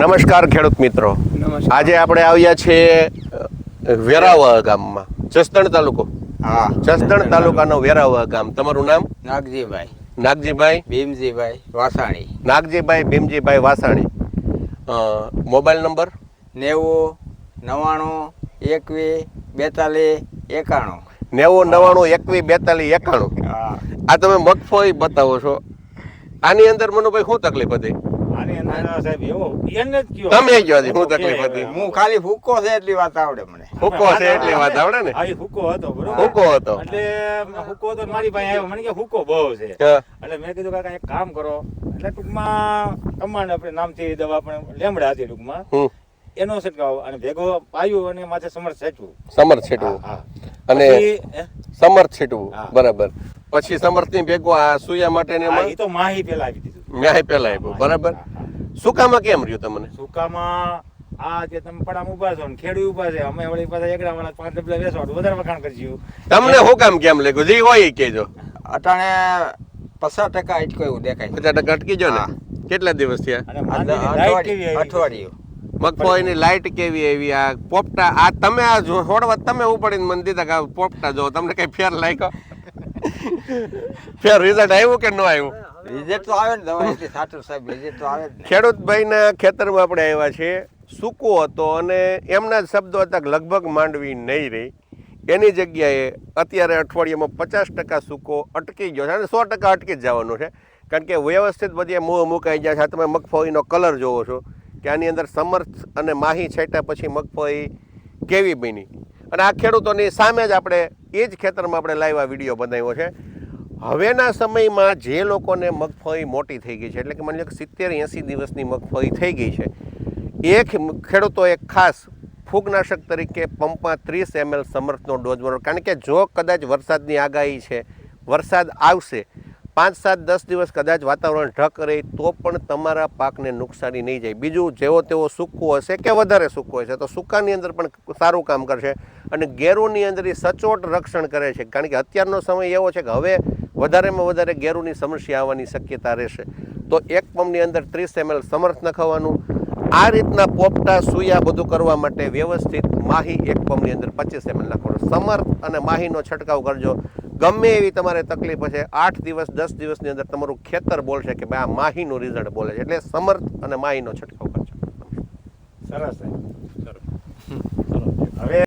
નમસ્કાર ખેડૂત મિત્રો, આજે આપણે આવ્યા છીએ વેરાવળ ગામમાં, જસદણ તાલુકો. હા, જસદણ તાલુકાનો વેરાવળ ગામ. તમારું નામ? નાગજીભાઈ. નાગજીભાઈ ભીમજીભાઈ વાસાણી. નાગજીભાઈ ભીમજીભાઈ વાસાણી. Mobile number 90 99 21 42 91. 90 99 21 42 91. હા, આ તમે મગફળી બતાવો છો, આની અંદર મનુભાઈ શું તકલીફ હતી? તમે કહો શું તકલીફ હતી? હું ખાલી ફૂકો છે એટલી વાત આવડે મને. હુકો છે એટલી વાત આવડે ને? હુકો હતો, બરોબર. હુકો હતો એટલે હુકો તો મારી પાસે આવ્યો, મને કે હુકો બહુ છે. હા. એટલે મેં કીધું કાકા એક કામ કરો, એટલે ટૂંકમાં કમાન્ડ આપણે નામથી દવા પણ લેમડા હતી ટૂંકમાં, એનો છંટકાવ અને ભેગો આવ્યું અને માથે સમર્થ છેટવું. સમર્થ છેટવું હા. અને પછી, સમર્થ છેટવું, હા. બરાબર. પછી સમર્થ ની ભેગો આ સુયા માટે હા, ઈ તો માહી પેલા આવી દીધું. ન્યાય પેલા આપ્યું, બરાબર. સુકામાં કેમ રહ્યું તમને? સુકામાં આ જે તમે પડામ ઉભા છો ને ખેડૂ ઉભા છે, અમે વળી પાછા એકડા વાળા 5 ડબલા વેચવા વધારે વખાણ કરજો. તમને હું કામ કેમ લાગ્યું? જે હોય એ કહેજો. અટાણે 50% અટકો એવું દેખાય. 50% અટકી જો ને. હા. કેટલા દિવસ થયા? અને માંડવીની લાઈટ કેવી આવી? અઠવાડિયું. મગફળીની લાઈટ કેવી આવી? આ પોપટા આ તમે આ છોડવા તમે ઉપાડીને મને દીધા કે આ પોપટા જો, તમને કઈ ફેર લાગ્યો? ફેર રિઝલ્ટ આવ્યું કે ન આવ્યું? રિઝલ્ટ તો આવે ને, દવા એટલી સાચું સાહેબ, રિઝલ્ટ તો આવે જ ને. ખેડૂતભાઈના ખેતરમાં આપણે આવ્યા છીએ. સૂકો હતો અને એમના જ શબ્દો હતા કે લગભગ માંડવી નહીં રહી. એની જગ્યાએ અત્યારે અઠવાડિયામાં 50% સૂકો અટકી ગયો છે અને 100% અટકી જ જવાનું છે, કારણ કે વ્યવસ્થિત બધી મૂળ મુકાઈ જાય છે. તમે મગફળીનો કલર જોવો છો કે આની અંદર સમર્થ અને માહી છાંટ્યા પછી મગફળી કેવી બની. અને આ ખેડૂતોની સામે જ આપણે એ જ ખેતરમાં આપણે લાઈવ આ વિડીયો બનાવ્યો છે. હવેના સમયમાં જે લોકોને મગફળી મોટી થઈ ગઈ છે, એટલે કે માની લો કે 70-80 દિવસની મગફળી થઈ ગઈ છે, એ ખેડૂતોએ ખાસ ફૂગનાશક તરીકે પંપમાં 30 ml સમર્થનો ડોઝ મારવો. કારણ કે જો કદાચ વરસાદની આગાહી છે, વરસાદ આવશે, 5-7-10 દિવસ કદાચ વાતાવરણ ઢક રહે તો પણ તમારા પાકને નુકસાની નહીં જાય. બીજું, જેવો તેવો સૂકું હશે કે વધારે સૂકું હશે તો સૂકાની અંદર પણ સારું કામ કરશે અને ગેરુની અંદર એ સચોટ રક્ષણ કરે છે. કારણ કે અત્યારનો સમય એવો છે કે હવે વધારેમાં વધારે ગેરુની સમસ્યા આવવાની શક્યતા રહેશે. તો એક પંપની અંદર 30 ml સમર્થ નખાવવાનું. આ રીતના પોપટા સુયા બધું કરવા માટે વ્યવસ્થિત માહી એક પંપની અંદર 25 ml નાખવાનું. સમર્થ અને માહીનો છંટકાવ કરજો. ગમે એવી તમારે તકલીફ હશે, 8 દિવસ 10 દિવસની અંદર તમારું ખેતર બોલશે કે ભાઈ આ માહીનું રિઝલ્ટ બોલે છે. એટલે સમર્થ અને માહીનો છંટકાવ કરજો. સરસ સાહેબ, સરસ. હવે